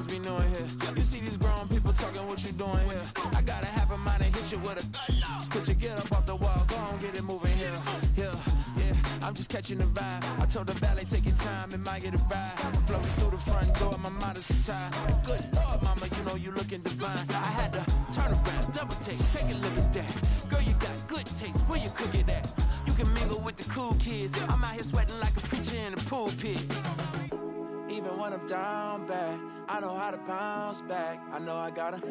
must be new in here. You see these grown people talking, what you doing here? I gotta have a mind and hit you with a just put your get up off the wall, go on, get it moving here. Yeah, I'm just catching the vibe. I told the valet, take your time, it might get a ride. Floating through the front door, my mind is tied. Good Lord, mama, you know you looking divine. I had to turn around, double take a look at that. Girl, you got good taste, where you cook it at? You can mingle with the cool kids. I'm out here sweating like a preacher in a pool pit. Even when I'm down bad, I know how to bounce back. I know I gotta.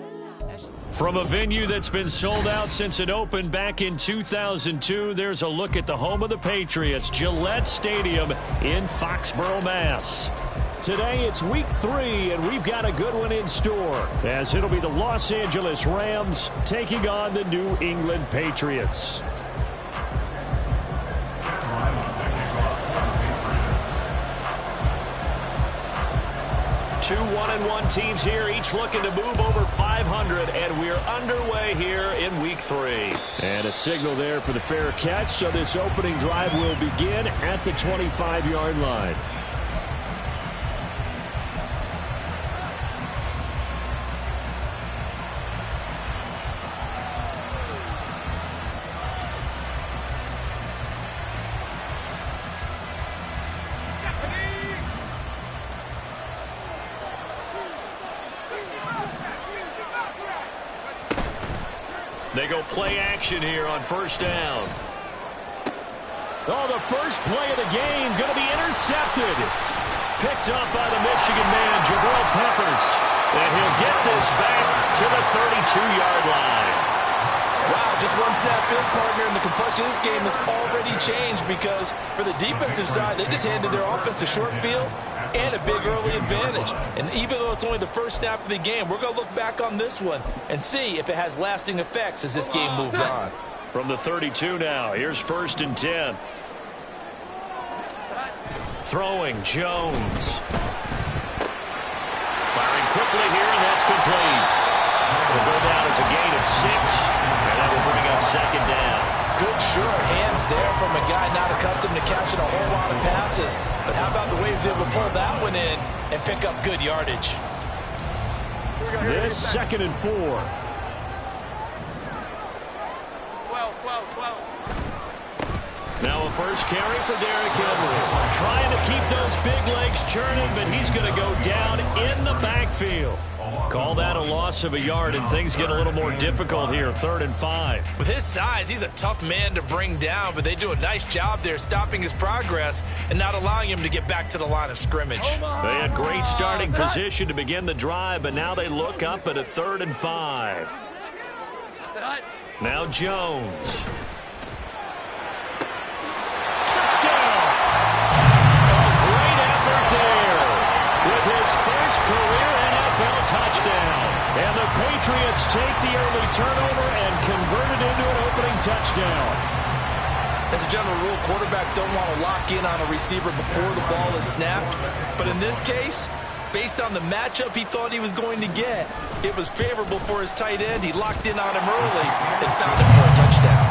From a venue that's been sold out since it opened back in 2002, there's a look at the home of the Patriots, Gillette Stadium in Foxborough, Mass. Today it's week 3, and we've got a good one in store, as it'll be the Los Angeles Rams taking on the New England Patriots. 2 1-1 teams here, each looking to move over 500, and we're underway here in week 3. And a signal there for the fair catch, so this opening drive will begin at the 25-yard line. They go play action here on first down. Oh, the first play of the game going to be intercepted. Picked up by the Michigan man, Jabril Peppers. And he'll get this back to the 32-yard line. Wow, just one snap in, partner, and the complexion of this game has already changed because for the defensive side, they just handed their offense a short field and a big early advantage. And even though it's only the first snap of the game, we're going to look back on this one and see if it has lasting effects as this game moves on. From the 32 now, here's 1st and 10. Throwing, Jones. Firing quickly here, and that's complete. It'll go down as a gain of 6, and that will bring up 2nd down. Good sure hands there from a guy not accustomed to catching a whole lot of passes. But how about the way he's able to pull that one in and pick up good yardage? This 2nd and 4. 12. Now a first carry for Derrick Henry. Trying to keep those big legs churning, but he's going to go down in the backfield. Call that a loss of a yard, and things get a little more difficult here, 3rd and 5. With his size, he's a tough man to bring down, but they do a nice job there stopping his progress and not allowing him to get back to the line of scrimmage. They had great starting position to begin the drive, but now they look up at a 3rd and 5. Now Jones. Touchdown! A great effort there with his first career NFL touchdown. And the Patriots take the early turnover and convert it into an opening touchdown. As a general rule, quarterbacks don't want to lock in on a receiver before the ball is snapped. But in this case, based on the matchup he thought he was going to get, it was favorable for his tight end. He locked in on him early and found him for a touchdown.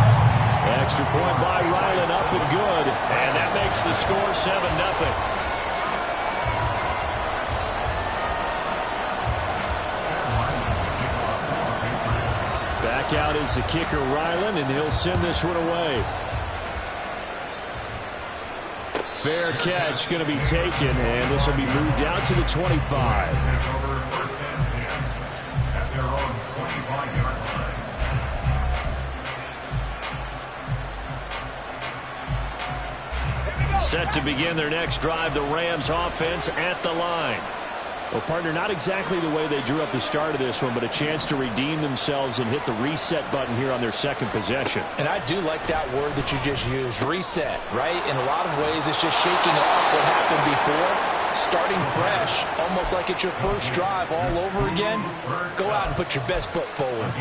Extra point by Ryland, up and good. And that makes the score 7-0. Back out is the kicker, Ryland, and he'll send this one away. Fair catch going to be taken, and this will be moved out to the 25. Set to begin their next drive, the Rams offense at the line. Well, partner, not exactly the way they drew up the start of this one, but a chance to redeem themselves and hit the reset button here on their 2nd possession. And I do like that word that you just used, reset, right? In a lot of ways, it's just shaking off what happened before, starting fresh, almost like it's your first drive all over again. Go out and put your best foot forward.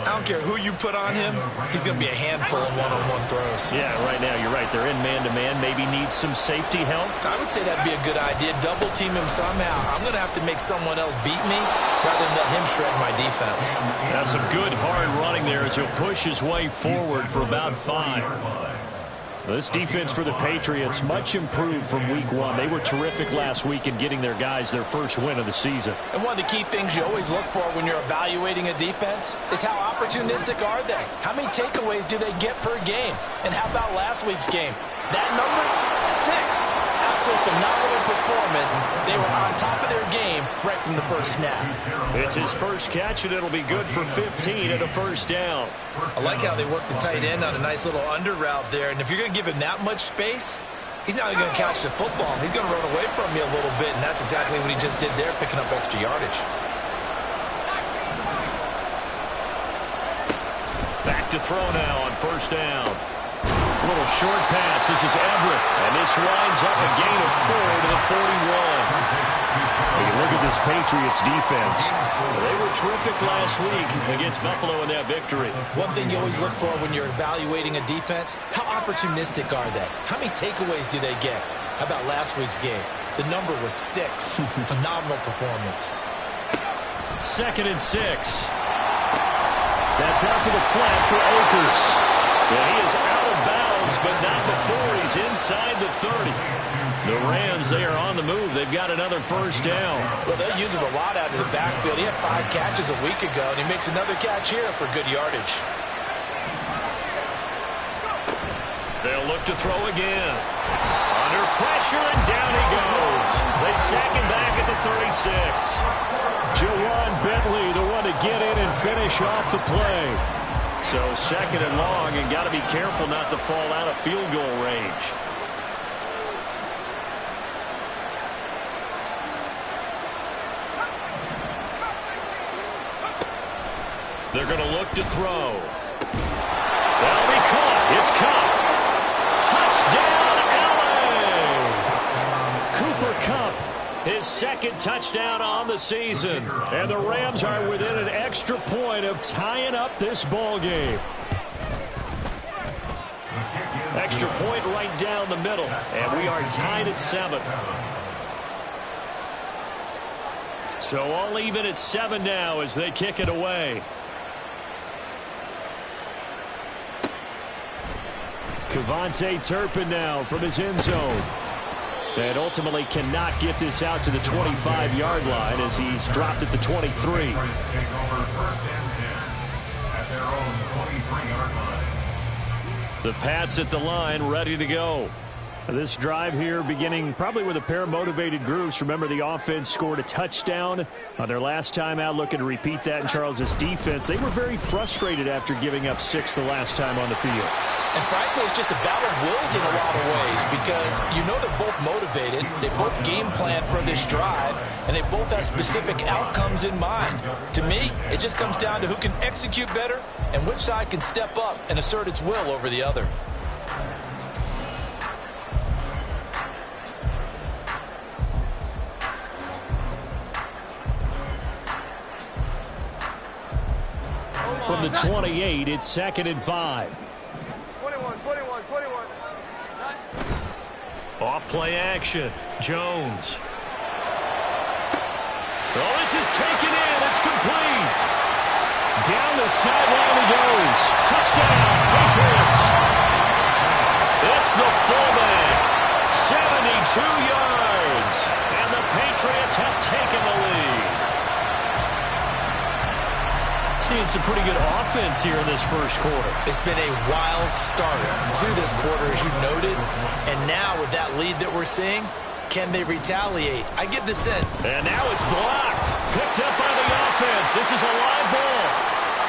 I don't care who you put on him, he's going to be a handful in one-on-one throws. Yeah, right now, you're right. They're in man-to-man, maybe needs some safety help. I would say that'd be a good idea. Double team him somehow. I'm going to have to make someone else beat me rather than let him shred my defense. That's some good hard running there as he'll push his way forward for about 5. This defense for the Patriots, much improved from week one. They were terrific last week in getting their guys their first win of the season. And one of the key things you always look for when you're evaluating a defense is how opportunistic are they? How many takeaways do they get per game? And how about last week's game? That number, 6. Absolutely phenomenal performance. They were on top of their game right from the first snap. It's his first catch, and it'll be good for 15 and a first down. I like how they worked the tight end on a nice little under route there. And if you're going to give him that much space, he's not going to catch the football. He's going to run away from you a little bit, and that's exactly what he just did there, picking up extra yardage. Back to throw now on first down. A little short pass. This is Everett. And this winds up a gain of 4 to the 41. When you look at this Patriots defense, they were terrific last week against Buffalo in that victory. One thing you always look for when you're evaluating a defense, how opportunistic are they? How many takeaways do they get? How about last week's game? The number was 6. Phenomenal performance. 2nd and 6. That's out to the flat for Akers. And he is out of bounds, but not before he's inside the 30. The Rams, they are on the move. They've got another first down. Well, they'll use him a lot out of the backfield. He had 5 catches a week ago, and he makes another catch here for good yardage. They'll look to throw again. Under pressure, and down he goes. They sack him back at the 36. Jawan Bentley, the one to get in and finish off the play. So 2nd and long, and got to be careful not to fall out of field goal range. They're going to look to throw. That'll be caught. It's caught. Touchdown, LA! Cooper Kupp, his 2nd touchdown on the season. And the Rams are within an extra point of tying up this ball game. Extra point right down the middle. And we are tied at 7. So all even at 7 now as they kick it away. Kevontae Turpin now from his end zone. And ultimately cannot get this out to the 25-yard line as he's dropped at the 23. The Pats at the line, ready to go. This drive here beginning probably with a pair of motivated groups. Remember, the offense scored a touchdown on their last time out, looking to repeat that in Charles's defense. They were very frustrated after giving up 6 the last time on the field. And frankly, it's just a battle of wills in a lot of ways because you know they're both motivated, they both game plan for this drive, and they both have specific outcomes in mind. To me, it just comes down to who can execute better and which side can step up and assert its will over the other. From the 28, it's 2nd and 5. 21. Off play action. Jones. Oh, this is taken in. It's complete. Down the sideline he goes. Touchdown, Patriots. It's the fullback. 72 yards. And the Patriots have taken the lead. Seeing some pretty good offense here in this first quarter. It's been a wild start to this quarter, as you noted. And now with that lead that we're seeing, can they retaliate? I get the sense. And now it's blocked. Picked up by the offense. This is a live ball.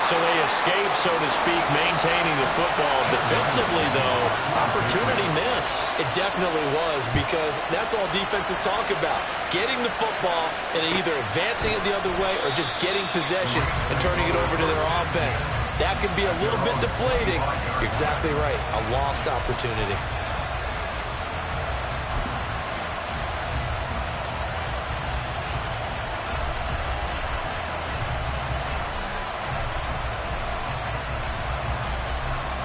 So they escape, so to speak, maintaining the football. Defensively, though, opportunity miss. It definitely was, because that's all defenses talk about. Getting the football and either advancing it the other way or just getting possession and turning it over to their offense. That can be a little bit deflating. You're exactly right. A lost opportunity.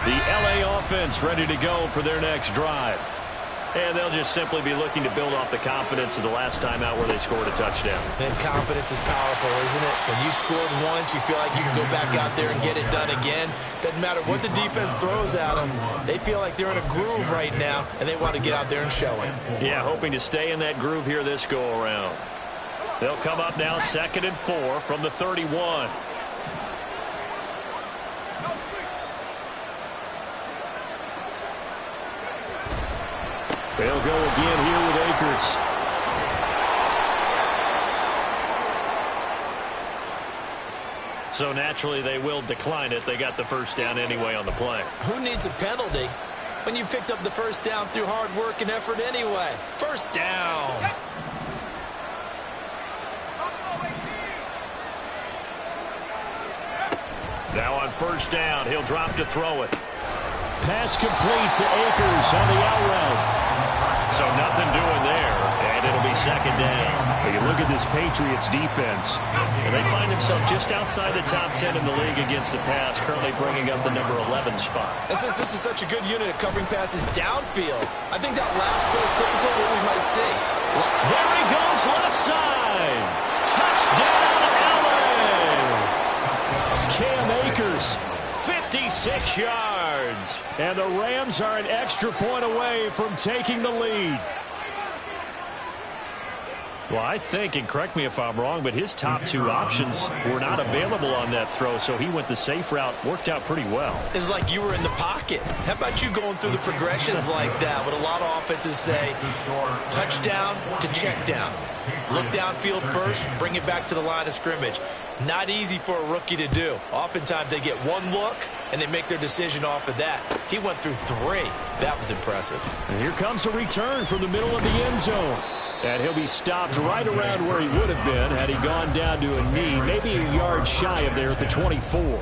The LA offense ready to go for their next drive. And they'll just simply be looking to build off the confidence of the last time out where they scored a touchdown. And confidence is powerful, isn't it? When you scored once, you feel like you can go back out there and get it done again. Doesn't matter what the defense throws at them. They feel like they're in a groove right now, and they want to get out there and show it. Yeah, hoping to stay in that groove here this go-around. They'll come up now 2nd and 4 from the 31. They'll go again here with Akers. So naturally they will decline it. They got the first down anyway on the play. Who needs a penalty when you picked up the first down through hard work and effort anyway? First down. Now on first down, he'll drop to throw it. Pass complete to Akers on the out route. So nothing doing there, and it'll be 2nd down. When you look at this Patriots defense, and they find themselves just outside the top 10 in the league against the pass, currently bringing up the number 11 spot. And since this is such a good unit at covering passes downfield, I think that last play is typical of what we might see. There he goes, left side. Touchdown, LA. Cam Akers, 56 yards. And the Rams are an extra point away from taking the lead. Well, I think, and correct me if I'm wrong, but his top 2 options were not available on that throw, so he went the safe route. Worked out pretty well. It was like you were in the pocket. How about you going through the progressions like that? What a lot of offenses say, touchdown to check down. Look downfield first, bring it back to the line of scrimmage. Not easy for a rookie to do. Oftentimes they get one look, and they make their decision off of that. He went through 3. That was impressive. And here comes a return from the middle of the end zone. And he'll be stopped right around where he would have been had he gone down to a knee, maybe a yard shy of there at the 24.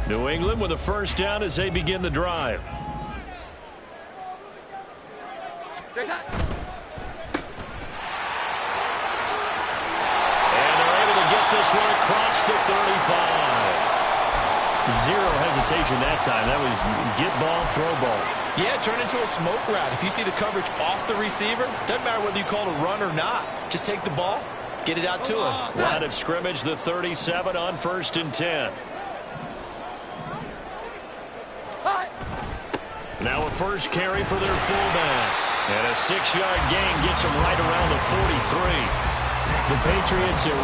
New England with a first down as they begin the drive. And they're able to get this one across the 35. Zero hesitation that time. That was get ball, throw ball. Yeah, turn into a smoke route. If you see the coverage off the receiver, doesn't matter whether you call it a run or not. Just take the ball, get it out to him. Line of scrimmage, the 37 on 1st and 10. Now a first carry for their fullback. And a 6-yard gain gets them right around the 43. The Patriots are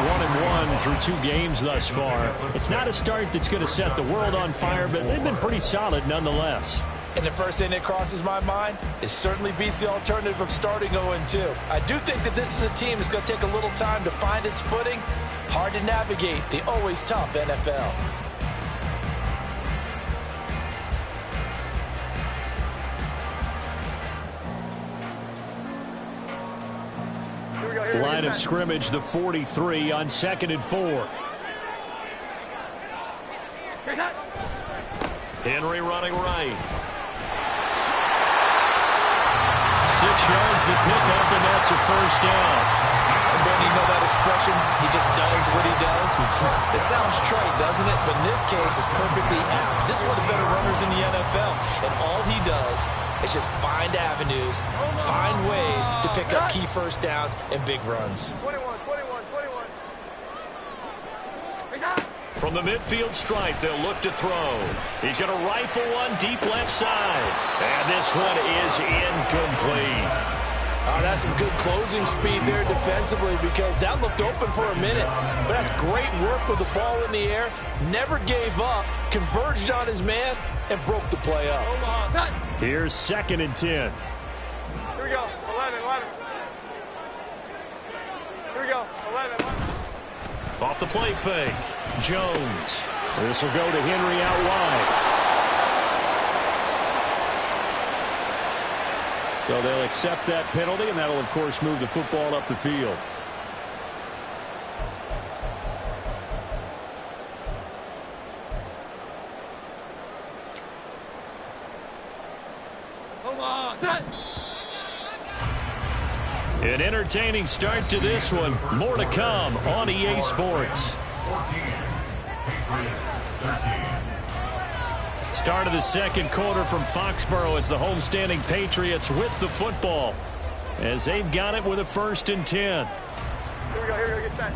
1-1 through 2 games thus far. It's not a start that's going to set the world on fire, but they've been pretty solid nonetheless. And the first thing that crosses my mind, it certainly beats the alternative of starting 0-2. I do think that this is a team that's going to take a little time to find its footing. Hard to navigate the always tough NFL. Line of scrimmage, the 43 on 2nd and 4. Henry running right. 6 yards the pickup, and that's a first down. And then you know that expression, he just does what he does. It sounds trite, doesn't it? But in this case, it's perfectly apt. This is one of the better runners in the NFL, and all he does is just find avenues, find ways to pick up key first downs and big runs. 21. From the midfield stripe, they'll look to throw. He's going to rifle one deep left side. And this one is incomplete. That's some good closing speed there defensively because that looked open for a minute. But that's great work with the ball in the air. Never gave up, converged on his man, and broke the play up. Here's 2nd and 10. Here we go. 11. Here we go. 11. Off the play fake. Jones. This will go to Henry out wide. So they'll accept that penalty, and that'll, of course, move the football up the field. An entertaining start to this one. More to come on EA Sports. Start of the second quarter from Foxborough. It's the homestanding Patriots with the football as they've got it with a 1st and 10. Here we go, get set.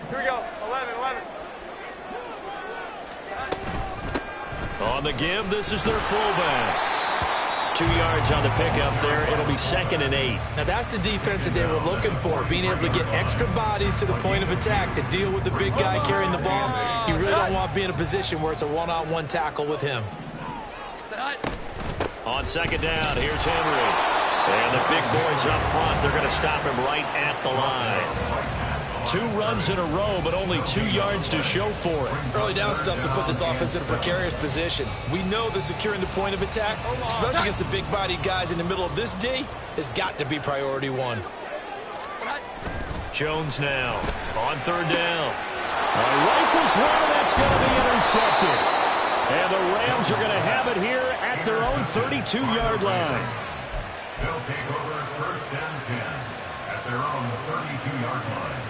Here we go, 11. On the give, this is their fullback. 2 yards on the pickup there. It'll be 2nd and 8. Now that's the defense that they were looking for, being able to get extra bodies to the point of attack to deal with the big guy carrying the ball. You really don't want to be in a position where it's a one-on-one tackle with him. On 2nd down, here's Henry. And the big boys up front, they're going to stop him right at the line. 2 runs in a row, but only 2 yards to show for it. Early down stuff to put this offense in a precarious position. We know that securing the point of attack, especially against the big-bodied guys in the middle of this D, has got to be priority 1. Jones now on 3rd down. Rifles one, and that's going to be intercepted. And the Rams are going to have it here at their own 32-yard line. They'll take over 1st and 10 at their own 32-yard line.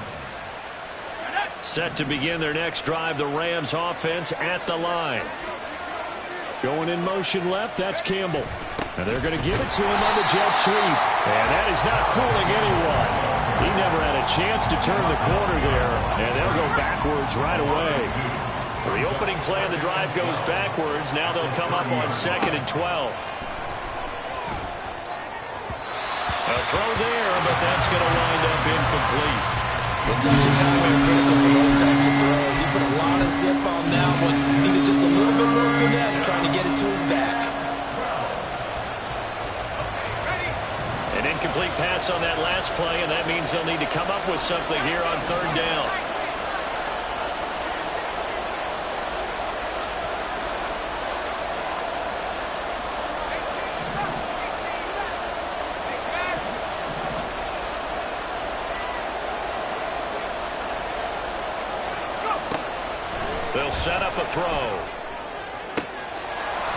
Set to begin their next drive, the Rams offense at the line. Going in motion left, that's Campbell. And they're going to give it to him on the jet sweep. And that is not fooling anyone. He never had a chance to turn the corner there. And they'll go backwards right away. For the opening play of the drive goes backwards. Now they'll come up on 2nd and 12. A throw there, but that's going to wind up incomplete. The touch and time are critical for those types of throws. He put a lot of zip on that one. Needed just a little bit more finesse trying to get it to his back. An incomplete pass on that last play, and that means they'll need to come up with something here on 3rd down. They'll set up a throw.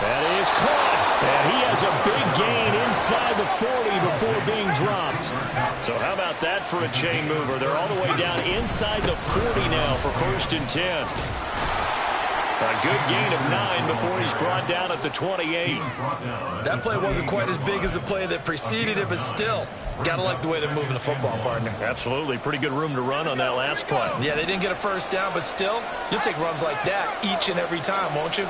That is caught. And he has a big gain inside the 40 before being dropped. So how about that for a chain mover? They're all the way down inside the 40 now for 1st and 10. A good gain of 9 before he's brought down at the 28. That play wasn't quite as big as the play that preceded it, but still, got to like the way they're moving the football, partner. Absolutely. Pretty good room to run on that last play. Yeah, they didn't get a 1st down, but still, you'll take runs like that each and every time, won't you?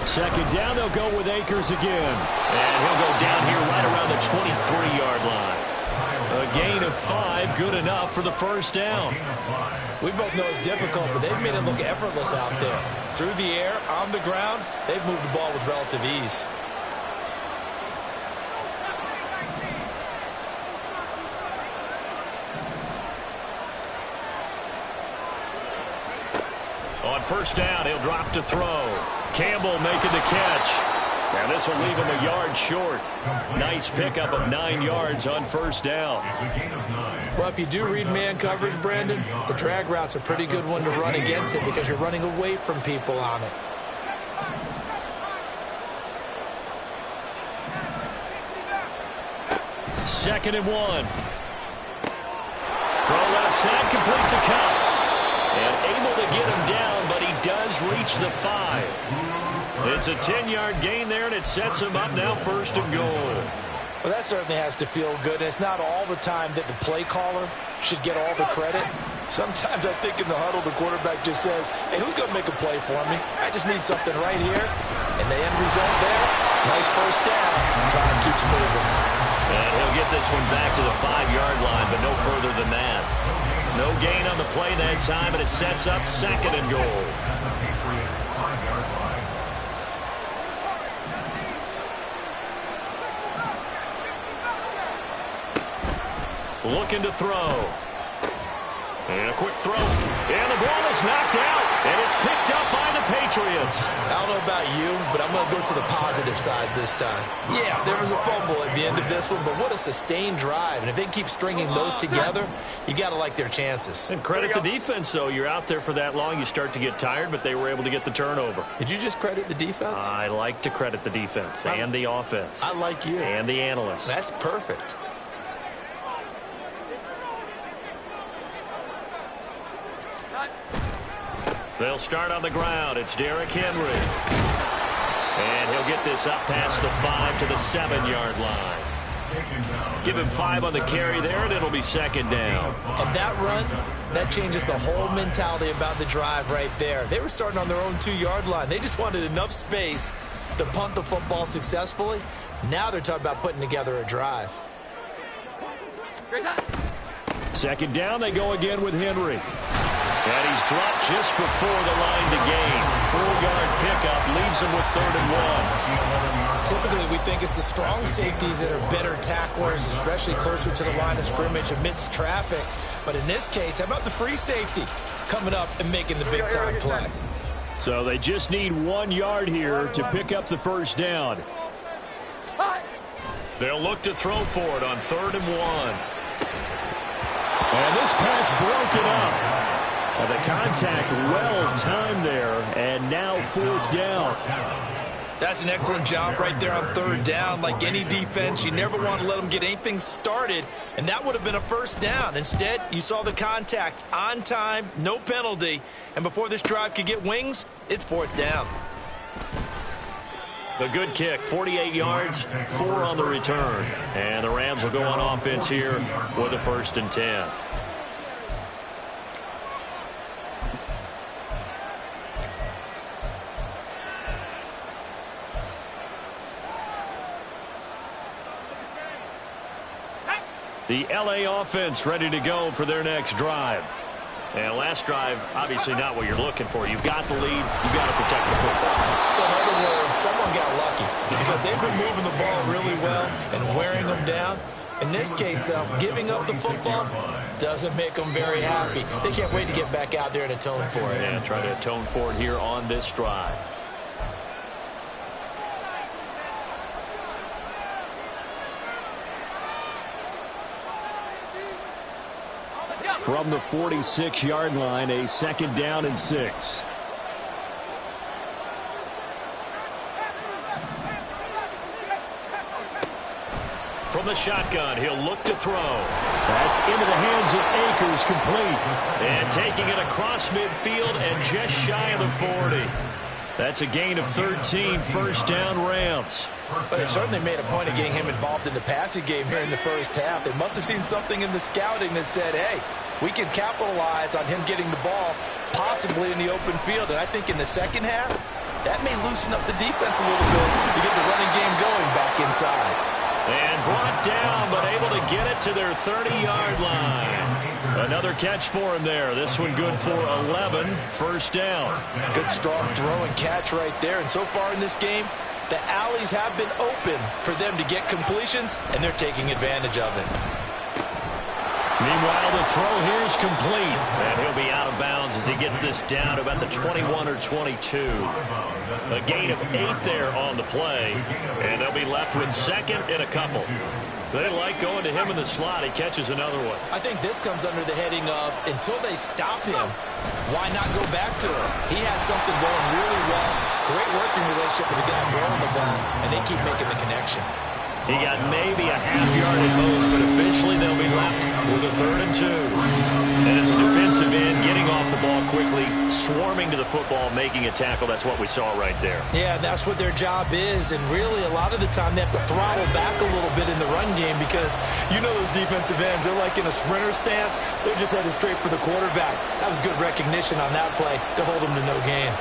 Second down, they'll go with Akers again. And he'll go down here right around the 23-yard line. A gain of 5, good enough for the 1st down. We both know it's difficult, but they've made it look effortless out there. Through the air, on the ground, they've moved the ball with relative ease. On 1st down, he'll drop to throw. Campbell making the catch. And this will leave him a yard short. Nice pickup of 9 yards on 1st down. Well, if you do read man coverage, Brandon, the drag route's a pretty good one to run against it because you're running away from people on it. Second and 1. Throw left side, complete to Cup. And able to get him down, but he does reach the 5. It's a 10-yard gain there, and it sets him up now 1st and goal. Well, that certainly has to feel good. It's not all the time that the play caller should get all the credit. Sometimes I think in the huddle, the quarterback just says, hey, who's going to make a play for me? I just need something right here. And the end result there, nice 1st down. Drive keeps moving. And he'll get this one back to the 5-yard line, but no further than that. No gain on the play that time, and it sets up 2nd and goal. Looking to throw. And a quick throw. And the ball is knocked out. And it's picked up by the Patriots. Patriots. I don't know about you, but I'm going to go to the positive side this time. Yeah, there was a fumble at the end of this one, but what a sustained drive. And if they keep stringing those together, you got to like their chances. And credit the defense, though. You're out there for that long, you start to get tired, but they were able to get the turnover. Did you just credit the defense? I like to credit the defense and the offense. I like you. And the analysts. That's perfect. They'll start on the ground. It's Derrick Henry. And he'll get this up past the 5 to the 7-yard line. Give him 5 on the carry there, and it'll be second down. And that run, that changes the whole mentality about the drive right there. They were starting on their own 2-yard line. They just wanted enough space to punt the football successfully. Now they're talking about putting together a drive. Second down, they go again with Henry. And he's dropped just before the line to gain. 4-yard pickup leaves him with 3rd and 1. Typically, we think it's the strong safeties that are better tacklers, especially closer to the line of scrimmage amidst traffic. But in this case, how about the free safety coming up and making the big-time play? So they just need 1 yard here to pick up the first down. They'll look to throw for it on 3rd and 1. And this pass broken up. The contact well-timed there, and now 4th down. That's an excellent job right there on 3rd down. Like any defense, you never want to let them get anything started, and that would have been a first down. Instead, you saw the contact on time, no penalty, and before this drive could get wings, it's 4th down. A good kick, 48 yards, 4 on the return. And the Rams will go on offense here with a 1st and 10. The LA offense ready to go for their next drive. And last drive, obviously not what you're looking for. You've got the lead. You've got to protect the football. So in other words, someone got lucky because they've been moving the ball really well and wearing them down. In this case, though, giving up the football doesn't make them very happy. They can't wait to get back out there and atone for it. Yeah, try to atone for it here on this drive. From the 46-yard line, a 2nd down and 6. From the shotgun, he'll look to throw. That's into the hands of Akers, complete. And taking it across midfield and just shy of the 40. That's a gain of 13, 1st down Rams. But they certainly made a point of getting him involved in the passing game here in the first half. They must have seen something in the scouting that said, hey, we can capitalize on him getting the ball possibly in the open field. And I think in the second half, that may loosen up the defense a little bit to get the running game going back inside. And brought down, but able to get it to their 30-yard line. Another catch for him there. This one good for 11, 1st down. Good strong throw and catch right there. And so far in this game, the alleys have been open for them to get completions, and they're taking advantage of it. Meanwhile, the throw here is complete. And he'll be out of bounds as he gets this down to about the 21 or 22. A gain of 8 there on the play. And they'll be left with 2nd and a couple. They like going to him in the slot. He catches another one. I think this comes under the heading of, until they stop him, why not go back to him? He has something going really well. Great working relationship with the guy throwing the ball, and they keep making the connection. He got maybe a half-yard at most, but officially they'll be left with a 3rd and 2. And as a defensive end, getting off the ball quickly, swarming to the football, making a tackle. That's what we saw right there. Yeah, that's what their job is. And really, a lot of the time, they have to throttle back a little bit in the run game because you know those defensive ends, they're like in a sprinter stance. They're just headed straight for the quarterback. That was good recognition on that play to hold them to no gain.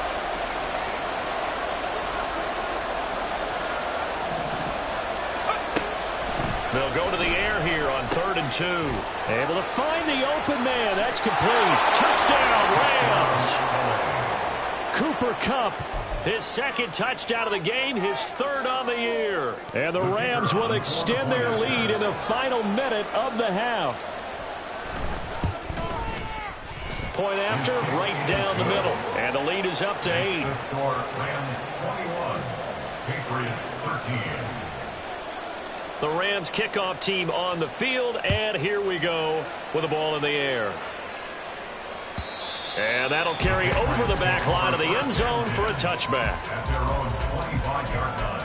They'll go to the air here on 3rd and 2. Able to find the open man. That's complete. Touchdown, Rams. Cooper Kupp, his 2nd touchdown of the game, his 3rd on the year. And the Rams will extend their lead in the final minute of the half. Point after, right down the middle. And the lead is up to 8. The score, Rams 21, Patriots 13. The Rams kickoff team on the field, and here we go with the ball in the air. And that'll carry over the back line of the end zone for a touchback. At their own 25-yard line.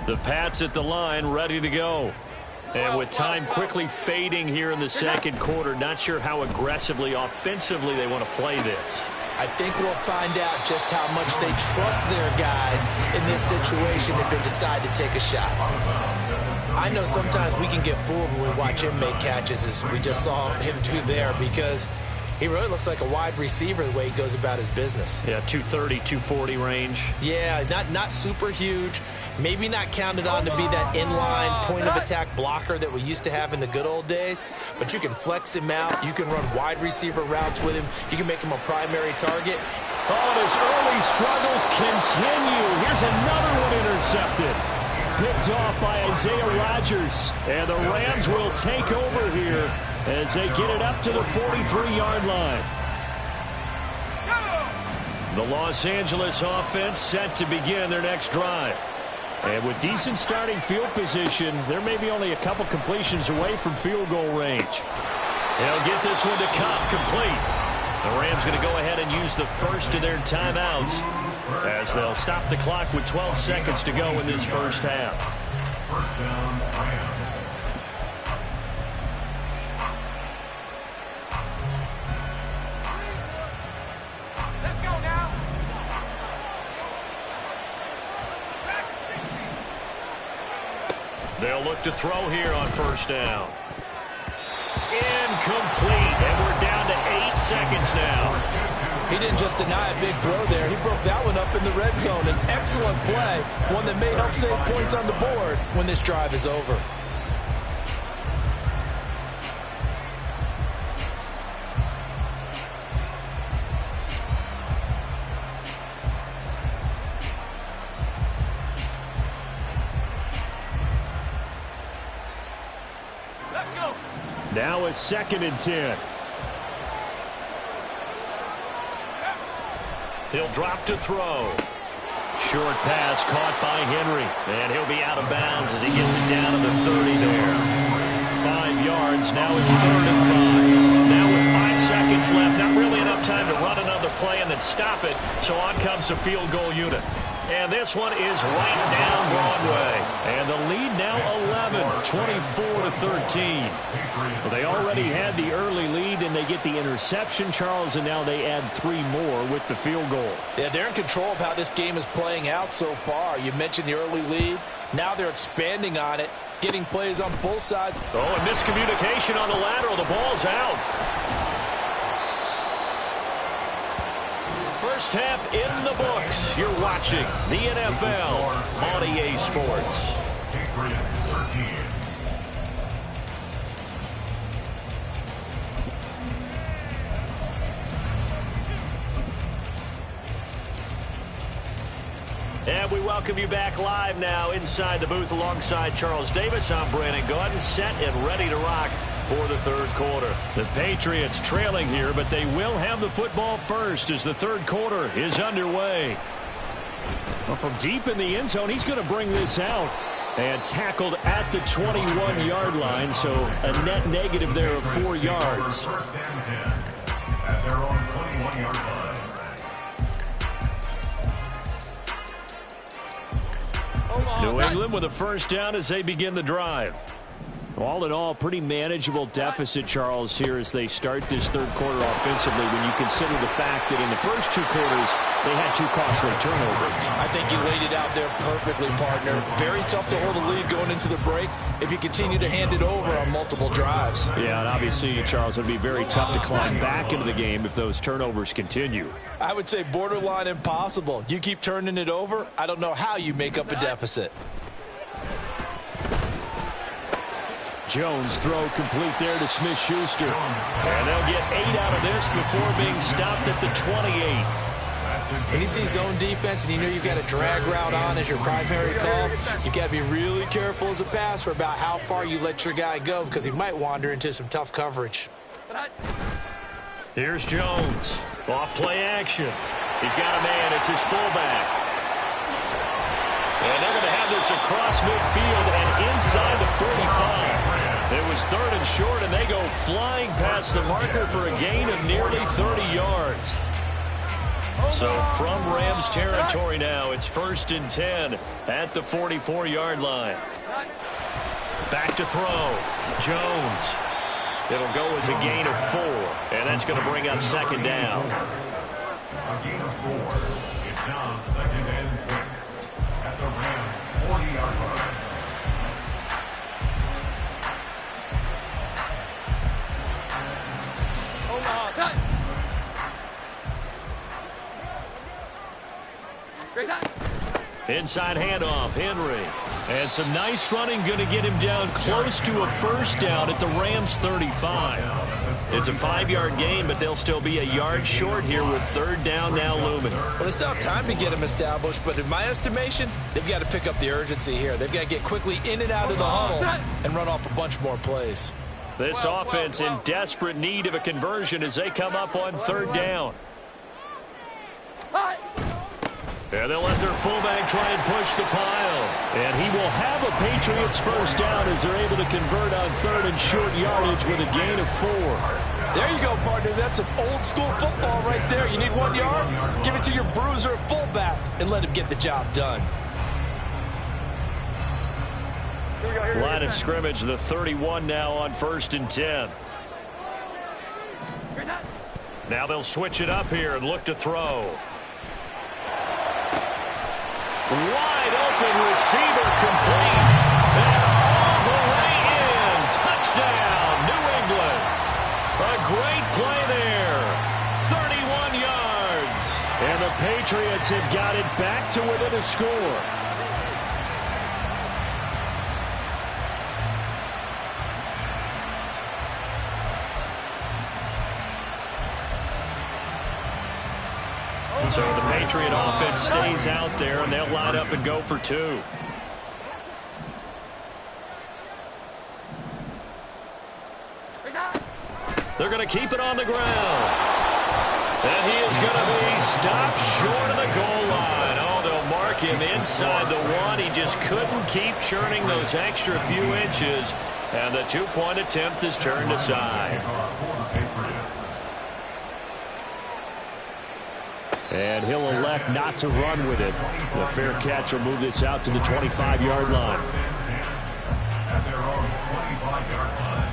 The Pats at the line, ready to go. And with time quickly fading here in the second quarter, not sure how aggressively, offensively they want to play this. I think we'll find out just how much they trust their guys in this situation if they decide to take a shot. I know sometimes we can get fooled when we watch him make catches, as we just saw him do there, because he really looks like a wide receiver the way he goes about his business. Yeah, 230, 240 range. Yeah, not super huge. Maybe not counted on to be that inline point-of-attack blocker that we used to have in the good old days. But you can flex him out. You can run wide receiver routes with him. You can make him a primary target. Oh, his early struggles continue. Here's another one intercepted. Picked off by Isaiah Rodgers. And the Rams will take over here as they get it up to the 43-yard line. The Los Angeles offense set to begin their next drive. And with decent starting field position, there may be only a couple completions away from field goal range. They'll get this one to Cobb, complete. The Rams going to go ahead and use the first of their timeouts as they'll stop the clock with 12 seconds to go in this first half. First down, Rams. Let's go now. They'll look to throw here on first down. Incomplete, and we're down to 8 seconds now. He didn't just deny a big throw there. He broke that one up in the red zone. An excellent play, one that may help save points on the board when this drive is over. Let's go. Now a 2nd and 10. He'll drop to throw. Short pass caught by Henry. And he'll be out of bounds as he gets it down to the 30 there. 5 yards. Now it's 3rd and 5. Now with 5 seconds left, not really enough time to run another play and then stop it. So on comes the field goal unit. And this one is right down Broadway. And the lead now 11, 24-13. Well, they already had the early lead, and they get the interception, Charles, and now they add 3 more with the field goal. Yeah, they're in control of how this game is playing out so far. You mentioned the early lead. Now they're expanding on it, getting plays on both sides. Oh, and miscommunication on the lateral. The ball's out. First half in the books. You're watching the NFL on EA Sports. Patriots 13. And we welcome you back live now inside the booth alongside Charles Davis. I'm Brandon Gaudin, set and ready to rock for the third quarter. The Patriots trailing here, but they will have the football first as the third quarter is underway. Well, from deep in the end zone, he's going to bring this out. And tackled at the 21-yard line, so a net negative there of 4 yards. First and 10 at their own 21-yard line. New England with a first down as they begin the drive. All in all, pretty manageable deficit, Charles, here as they start this third quarter offensively when you consider the fact that in the first 2 quarters, they had 2 costly turnovers. I think you laid it out there perfectly, partner. Very tough to hold a lead going into the break if you continue to hand it over on multiple drives. Yeah, and obviously, Charles, it would be very tough to climb back into the game if those turnovers continue. I would say borderline impossible. You keep turning it over, I don't know how you make up a deficit. Jones throw complete there to Smith-Schuster. And they'll get 8 out of this before being stopped at the 28. When you see zone defense and you know you've got a drag route on as your primary call, you've got to be really careful as a passer about how far you let your guy go because he might wander into some tough coverage. Here's Jones. Off play action. He's got a man. It's his fullback. And they're going to have this across midfield and inside the 45. It was 3rd and short, and they go flying past the marker for a gain of nearly 30 yards. So from Rams territory now, it's 1st and 10 at the 44-yard line. Back to throw. Jones. It'll go as a gain of 4, and that's going to bring up 2nd down. A gain of 4. It's now 2nd and 6 at the Rams 40-yard line. Inside handoff, Henry. And some nice running, going to get him down close to a 1st down at the Rams 35. It's a 5-yard gain, but they'll still be a yard short here with 3rd down now looming. Well, they still have time to get him established, but in my estimation, they've got to pick up the urgency here. They've got to get quickly in and out of the huddle and run off a bunch more plays. This offense in desperate need of a conversion as they come up on 3rd down. And they'll let their fullback try and push the pile. And he will have a Patriots 1st down as they're able to convert on 3rd and short yardage with a gain of 4. There you go, partner. That's some old-school football right there. You need 1 yard? Give it to your bruiser fullback and let him get the job done. Line of scrimmage, the 31 now on 1st and 10. Now they'll switch it up here and look to throw. Wide open receiver complete. And all the way in. Touchdown, New England. A great play there. 31 yards. And the Patriots have got it back to within a score. So the Patriot offense stays out there, and they'll line up and go for 2. They're going to keep it on the ground. And he is going to be stopped short of the goal line. Oh, they'll mark him inside the 1. He just couldn't keep churning those extra few inches, and the 2-point attempt is turned aside. And he'll elect not to run with it. The fair catch will move this out to the 25-yard line. At their own 25-yard line.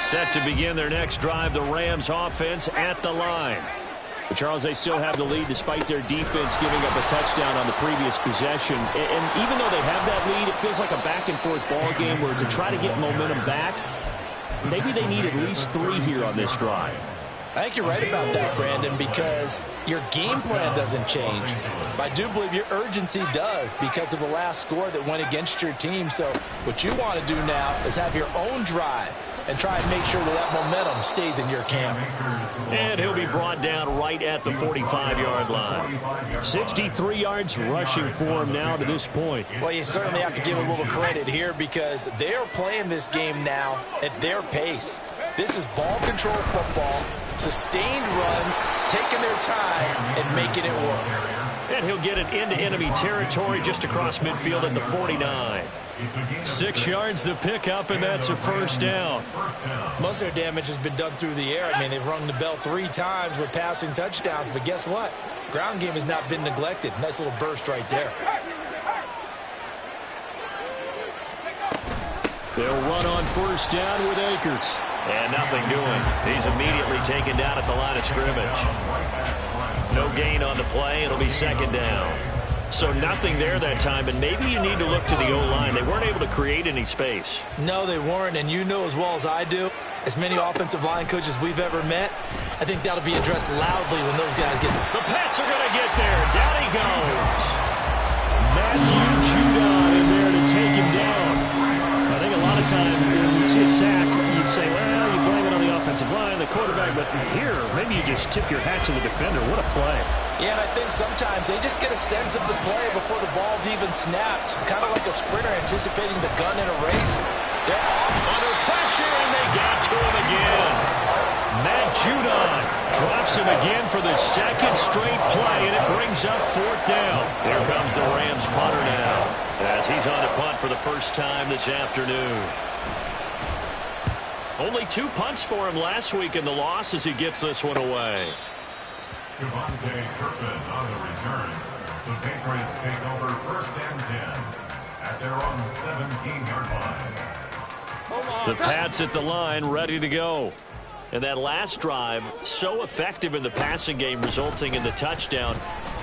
Set to begin their next drive, the Rams offense at the line. But Charles, they still have the lead despite their defense giving up a touchdown on the previous possession. And even though they have that lead, it feels like a back-and-forth ball game where to try to get momentum back, maybe they need at least 3 here on this drive. I think you're right about that, Brandon, because your game plan doesn't change. But I do believe your urgency does because of the last score that went against your team. So what you want to do now is have your own drive and try and make sure that momentum stays in your camp. And he'll be brought down right at the 45-yard line. 63 yards rushing for him now to this point. Well, you certainly have to give a little credit here because they are playing this game now at their pace. This is ball control football, sustained runs, taking their time and making it work. And he'll get it into enemy territory just across midfield at the 49. 6 yards the pickup, and that's a 1st down. Most of their damage has been done through the air. I mean, they've rung the bell 3 times with passing touchdowns, but guess what? Ground game has not been neglected. Nice little burst right there. They'll run on 1st down with Akers. And nothing doing. He's immediately taken down at the line of scrimmage. No gain on the play. It'll be 2nd down. So nothing there that time, and maybe you need to look to the O-line. They weren't able to create any space. No, they weren't, and you know as well as I do, as many offensive line coaches we've ever met, I think that'll be addressed loudly when those guys get... The Pats are going to get there. Down he goes. Matthew Judon in there to take him down. I think a lot of times offensive line, the quarterback, but here, maybe you just tip your hat to the defender. What a play. Yeah, and I think sometimes they just get a sense of the play before the ball's even snapped. Kind of like a sprinter anticipating the gun in a race. They're off under pressure, and they got to him again. Matt Judon drops him again for the second straight play, and it brings up 4th down. Here comes the Rams punter now, as he's on to punt for the first time this afternoon. Only 2 punts for him last week in the loss as he gets this one away. Devontae Turpin on the return. The Patriots take over 1st and 10 at their own 17-yard line. The Pats at the line, ready to go. And that last drive, so effective in the passing game, resulting in the touchdown.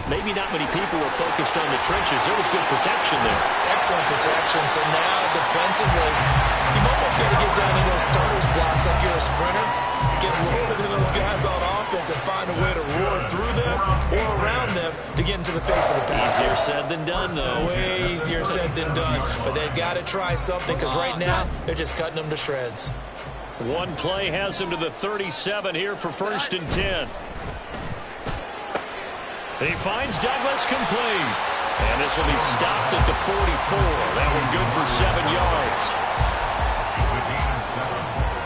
Maybe not many people were focused on the trenches. There was good protection there. Excellent protection. So now defensively, you've almost got to get down in those starters blocks like you're a sprinter. Get lower than those guys on offense and find a way to roar through them or around them to get into the face of the pass. Easier said than done, though. Way easier said than done. But they've got to try something because right now they're just cutting them to shreds. One play has him to the 37 here for 1st and 10. He finds Douglas complete. And this will be stopped at the 44. That one good for 7 yards. It's a gain of 7.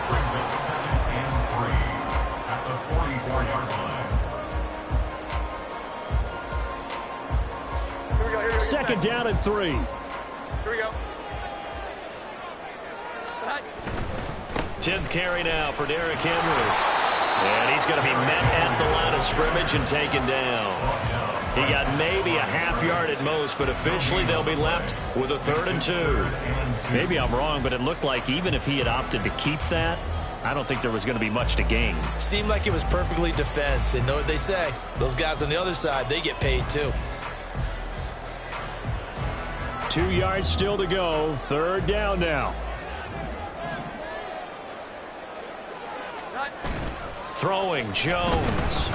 Brings up 2nd and 3 at the 44-yard line. 2nd down and 3. Here we go. 10th carry now for Derrick Henry. And he's going to be met at the line of scrimmage and taken down. He got maybe a half yard at most, but officially they'll be left with a 3rd and 2. Maybe I'm wrong, but it looked like even if he had opted to keep that, I don't think there was going to be much to gain. Seemed like it was perfectly defense. And know what they say. Those guys on the other side, they get paid too. 2 yards still to go. 3rd down now. Throwing Jones.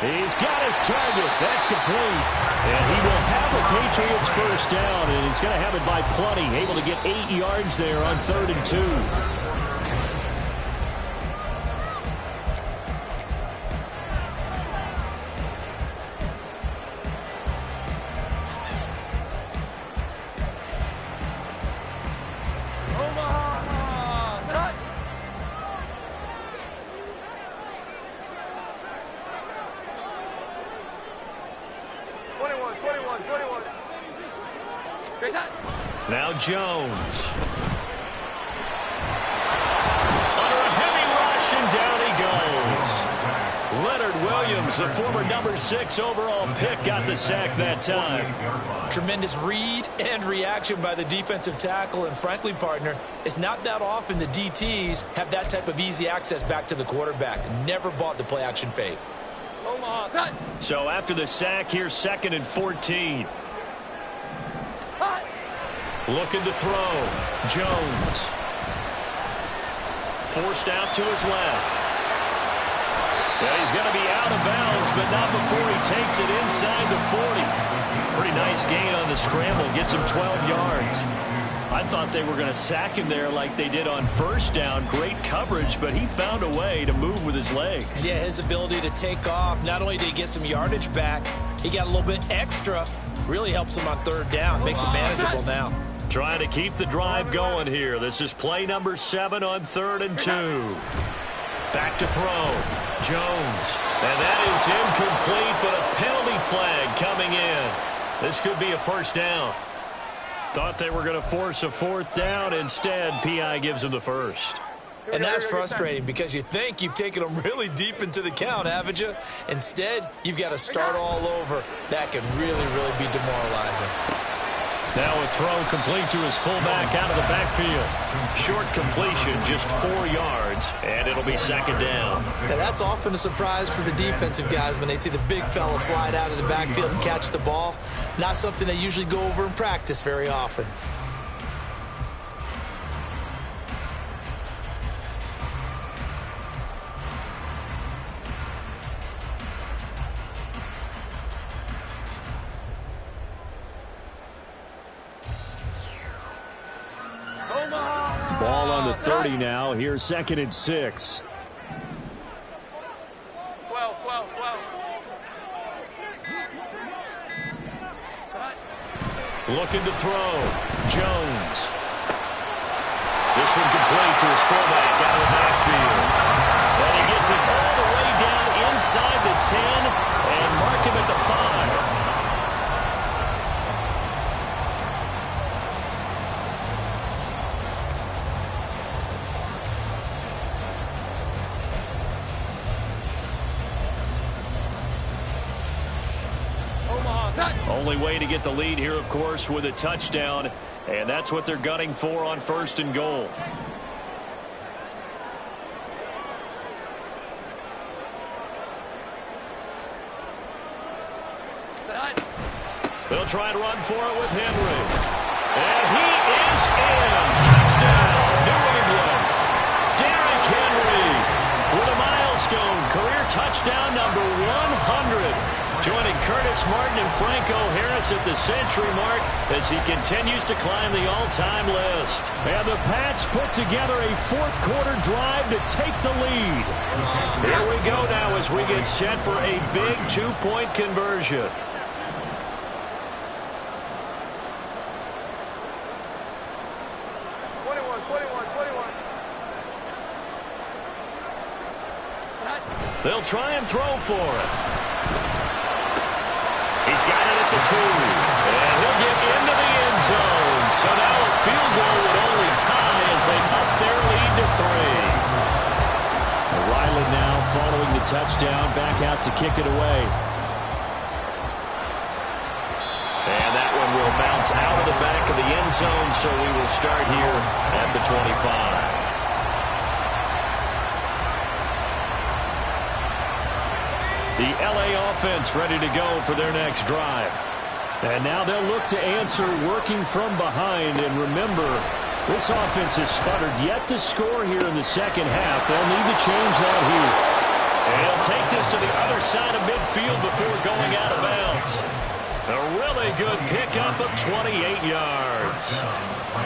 He's got his target. That's complete. And he will have the Patriots 1st down, and he's going to have it by plenty. Able to get 8 yards there on 3rd and 2. Now Jones. Under a heavy rush, and down he goes. Leonard Williams, the former number 6 overall pick, got the sack that time. Tremendous read and reaction by the defensive tackle. And frankly, partner, it's not that often the DTs have that type of easy access back to the quarterback. Never bought the play action fade. So after the sack, here's 2nd and 14. Looking to throw. Jones. Forced out to his left. Yeah, he's going to be out of bounds, but not before he takes it inside the 40. Pretty nice gain on the scramble. Gets him 12 yards. I thought they were going to sack him there like they did on 1st down. Great coverage, but he found a way to move with his legs. Yeah, his ability to take off. Not only did he get some yardage back, he got a little bit extra. Really helps him on 3rd down. Makes it manageable now. Trying to keep the drive going here. This is play number 7 on 3rd and 2. Back to throw. Jones. And that is incomplete, but a penalty flag coming in. This could be a 1st down. Thought they were going to force a 4th down. Instead, P.I. gives them the 1st. And that's frustrating because you think you've taken them really deep into the count, haven't you? Instead, you've got to start all over. That can really, really be demoralizing. Now a throw complete to his fullback out of the backfield. Short completion, just 4 yards, and it'll be 2nd down. Now that's often a surprise for the defensive guys when they see the big fella slide out of the backfield and catch the ball. Not something they usually go over in practice very often. Ball on the 30 now. Here's 2nd and 6. 12. Looking to throw. Jones. This one complete to his fullback out of the backfield. And he gets it all the way down inside the 10 and mark him at the 5. Only way to get the lead here, of course, with a touchdown, and that's what they're gunning for on 1st and goal. They'll try and run for it with Henry. And he is in. Touchdown, New England. Derrick Henry with a milestone career touchdown number 100. Joining Curtis Martin and Franco Harris at the century mark as he continues to climb the all-time list. And the Pats put together a 4th-quarter drive to take the lead. Here we go now as we get set for a big 2-point conversion. They'll try and throw for it. He's got it at the 2. And he'll get into the end zone. So now a field goal would only tie as they up their lead to 3. Riley now following the touchdown, back out to kick it away. And that one will bounce out of the back of the end zone, so we will start here at the 25. The LA offense ready to go for their next drive. And now they'll look to answer working from behind. And remember, this offense has sputtered yet to score here in the second half. They'll need to change that here. And he'll take this to the other side of midfield before going out of bounds. A really good pickup of 28 yards.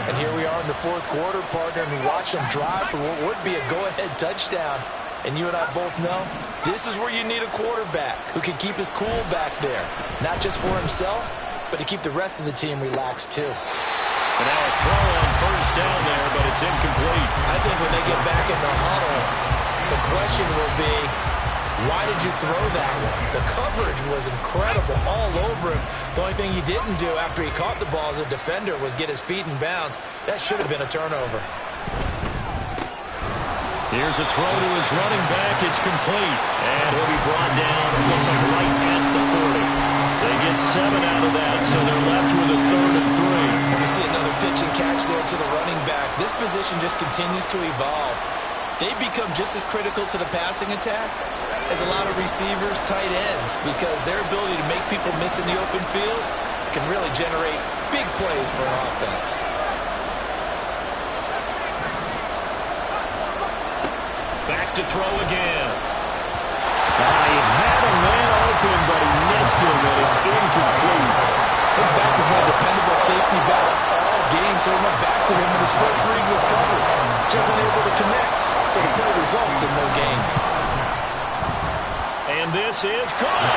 And here we are in the 4th quarter, partner, and we watch them drive for what would be a go-ahead touchdown. And you and I both know this is where you need a quarterback who can keep his cool back there. Not just for himself, but to keep the rest of the team relaxed too. And now a throw on 1st down there, but it's incomplete. I think when they get back in the huddle, the question will be, why did you throw that one? The coverage was incredible all over him. The only thing he didn't do after he caught the ball as a defender was get his feet in bounds. That should have been a turnover. Here's a throw to his running back. It's complete. And he'll be brought down, it looks like right at the 40. They get 7 out of that, so they're left with a 3rd and 3. And we see another pitch and catch there to the running back. This position just continues to evolve. They become just as critical to the passing attack as a lot of receivers, tight ends, because their ability to make people miss in the open field can really generate big plays for an offense. Back to throw again. He had a man open, but he missed him, and it's incomplete. His back has been a dependable safety valve all game, so he went back to him when his first read was covered. Just unable to connect, so the play results in no gain. And this is good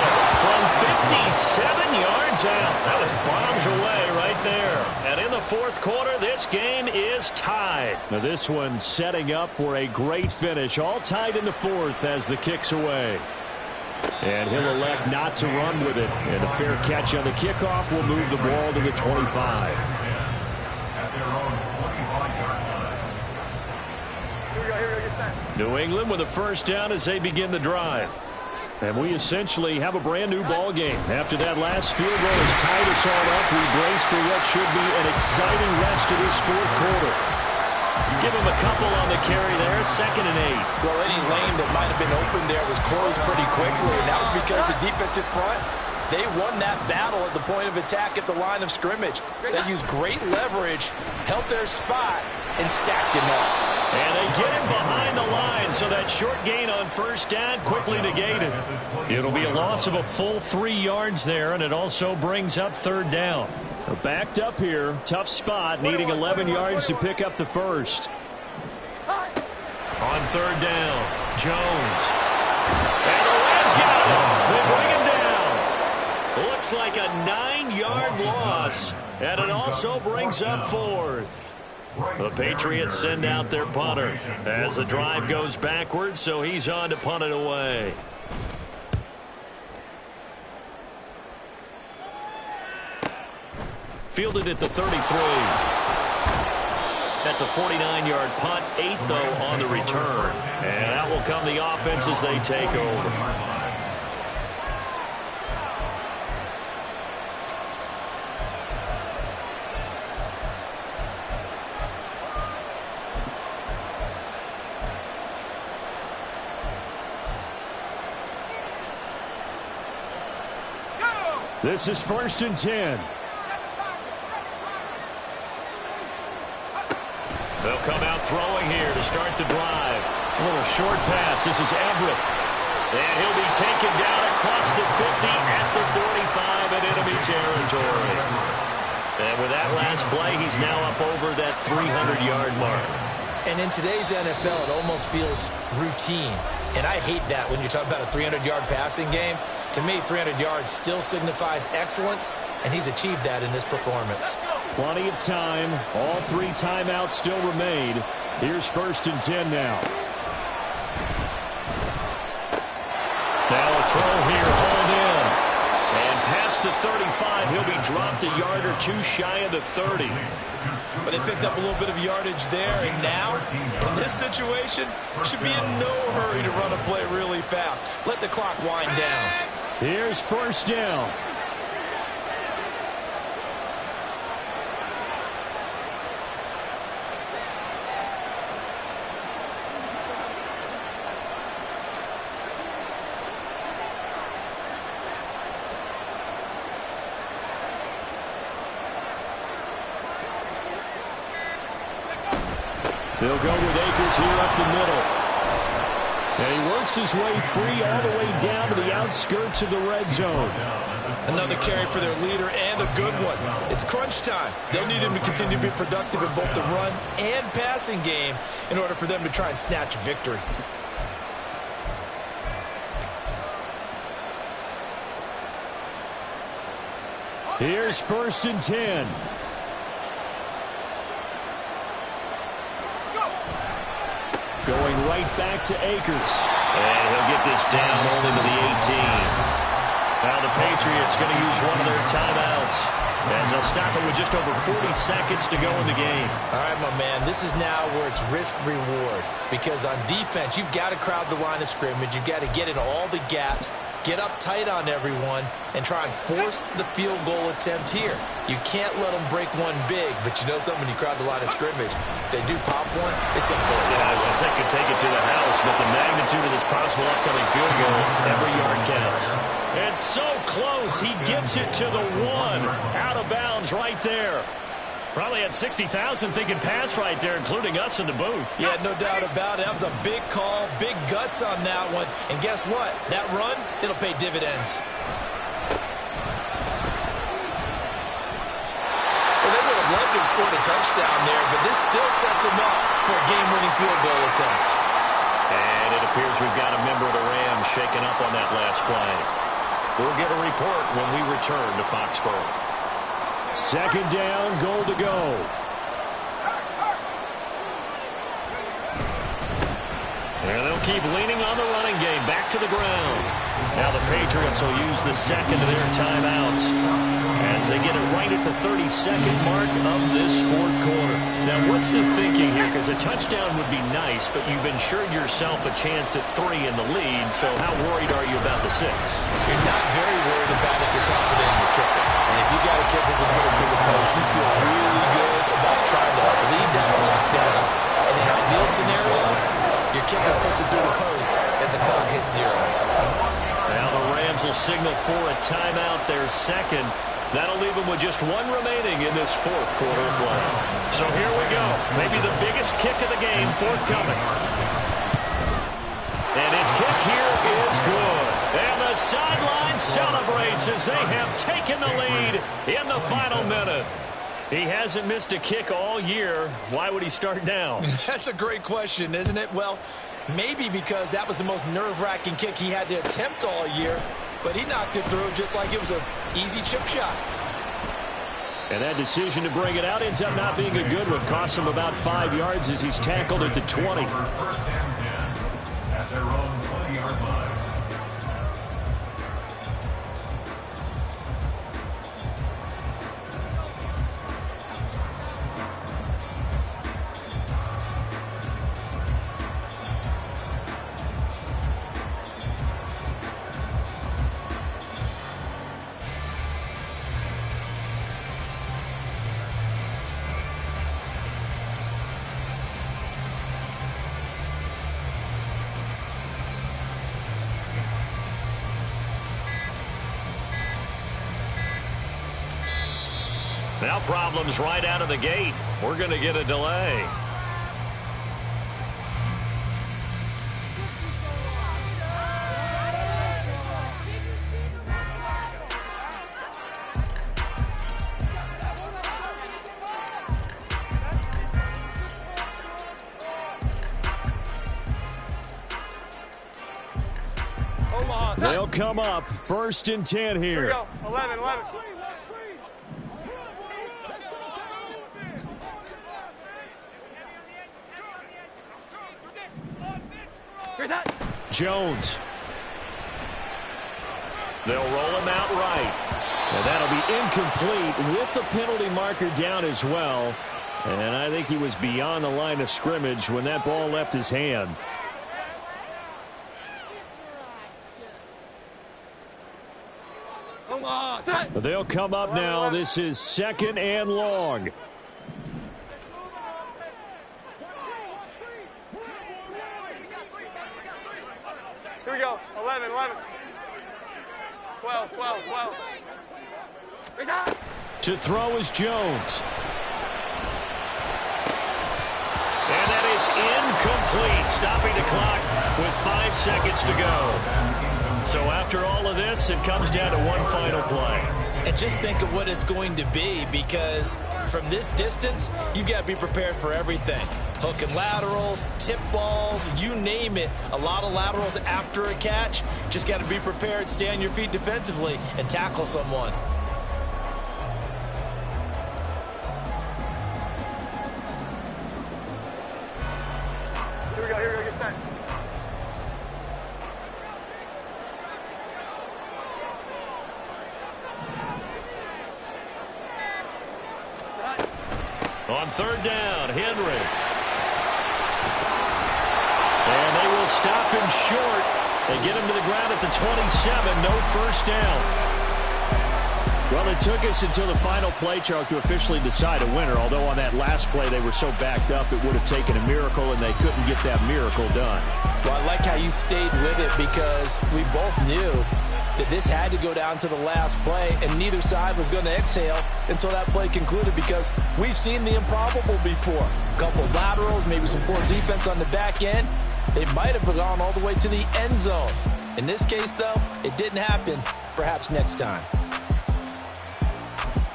from 57 yards out. That was bombs away right there. And in the 4th quarter, this game is tied. Now this one setting up for a great finish. All tied in the 4th as the kick's away. And he'll elect not to run with it. And a fair catch on the kickoff will move the ball to the 25. New England with a 1st down as they begin the drive. And we essentially have a brand-new ball game. After that last field goal has tied us all up, we brace for what should be an exciting rest of this 4th quarter. Give him a couple on the carry there, 2nd and 8. Well, any lane that might have been open there was closed pretty quickly, and that was because the defensive front, they won that battle at the point of attack at the line of scrimmage. They used great leverage, held their spot, and stacked him up. And they get him behind the line, so that short gain on 1st down quickly negated. It'll be a loss of a full 3 yards there, and it also brings up 3rd down. They're backed up here, tough spot, needing 11 yards to pick up the 1st. On third down, Jones. And the Rams got him. They bring him down. Looks like a 9-yard loss, and it also brings up fourth. The Patriots send out their punter as the drive goes backwards, so he's on to punt it away. Fielded at the 33. That's a 49-yard punt, 8 though on the return. And that will come the offense as they take over. This is 1st and 10. They'll come out throwing here to start the drive. A little short pass. This is Everett. And he'll be taken down across the 50 at the 45 in enemy territory. And with that last play, he's now up over that 300-yard mark. And in today's NFL, it almost feels routine. And I hate that when you talk about a 300-yard passing game. To me, 300 yards still signifies excellence, and he's achieved that in this performance. Plenty of time. All 3 timeouts still remain. Here's 1st and 10 now. Now a throw here, hauled in. And past the 35, he'll be dropped a yard or 2 shy of the 30. But they picked up a little bit of yardage there, and now, in this situation, should be in no hurry to run a play really fast. Let the clock wind down. Here's 1st down. They'll go with Akers here up the middle. And he works his way free all the way down to the outskirts of the red zone. Another carry for their leader, and a good one. It's crunch time. They'll need him to continue to be productive in both the run and passing game in order for them to try and snatch victory. Here's 1st and 10. Going right back to Akers. And he'll get this down only to the 18. Now the Patriots going to use one of their timeouts as they'll stop it with just over 40 seconds to go in the game. All right, my man, this is now where it's risk-reward. Because on defense, you've got to crowd the line of scrimmage. You've got to get into all the gaps, get up tight on everyone, and try and force the field goal attempt here. You can't let them break one big, but you know something, when you crowd the line of scrimmage, if they do pop one, it's going to go. Yeah, as I said, could take it to the house, but the magnitude of this possible upcoming field goal, every yard counts. It's so close, he gets it to the 1. Out of bounds right there. Probably had 60,000 thinking pass right there, including us in the booth. Yeah, no doubt about it. That was a big call, big guts on that one. And guess what? That run, it'll pay dividends. Well, they would have loved to have scored a touchdown there, but this still sets them up for a game-winning field goal attempt. And it appears we've got a member of the Rams shaking up on that last play. We'll get a report when we return to Foxborough. 2nd down, goal to go. And they'll keep leaning on the running game. Back to the ground. Now the Patriots will use the second of their timeouts as they get it right at the 32nd mark of this 4th quarter. Now, what's the thinking here? Because a touchdown would be nice, but you've ensured yourself a chance at 3 in the lead, so how worried are you about the 6? You're not very worried about if you're confident in your kicker. And if you got a kicker that put it to the post, you feel really good about trying to bleed that clock down. In an ideal scenario, your kicker puts it through the post as the clock hits zeros. Now the Rams will signal for a timeout, their second. That'll leave them with just 1 remaining in this 4th quarter play. So here we go. Maybe the biggest kick of the game forthcoming. And his kick here is good. And the sideline celebrates as they have taken the lead in the final minute. He hasn't missed a kick all year. Why would he start now? That's a great question, isn't it? Well, maybe because that was the most nerve-wracking kick he had to attempt all year, but he knocked it through just like it was an easy chip shot. And that decision to bring it out ends up not being a good one. Cost him about 5 yards as he's tackled at the 20. First and 10 at their own 20-yard line. Now problems right out of the gate. We're going to get a delay. They'll come up 1st and 10 here. Here we go. 11. Jones. They'll roll him out right. And that'll be incomplete with the penalty marker down as well. And I think he was beyond the line of scrimmage when that ball left his hand. But they'll come up now. This is 2nd and long. Here we go. 11. 12. To throw is Jones. And that is incomplete, stopping the clock with 5 seconds to go. So after all of this, it comes down to one final play. And just think of what it's going to be, because from this distance, you've got to be prepared for everything. Hook and laterals, tip balls, you name it. A lot of laterals after a catch. Just got to be prepared, stay on your feet defensively, and tackle someone. Here we go. Get set. On 3rd down, Henry. And they will stop him short. They get him to the ground at the 27. No first down. Well, it took us until the final play, Charles, to officially decide a winner. Although on that last play they were so backed up, it would have taken a miracle, and they couldn't get that miracle done. Well, I like how you stayed with it, because we both knew that this had to go down to the last play, and neither side was going to exhale until that play concluded, because we've seen the improbable before. A couple of laterals, maybe some poor defense on the back end. They might have gone all the way to the end zone. In this case, though, it didn't happen. Perhaps next time.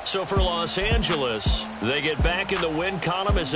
So for Los Angeles, they get back in the win column as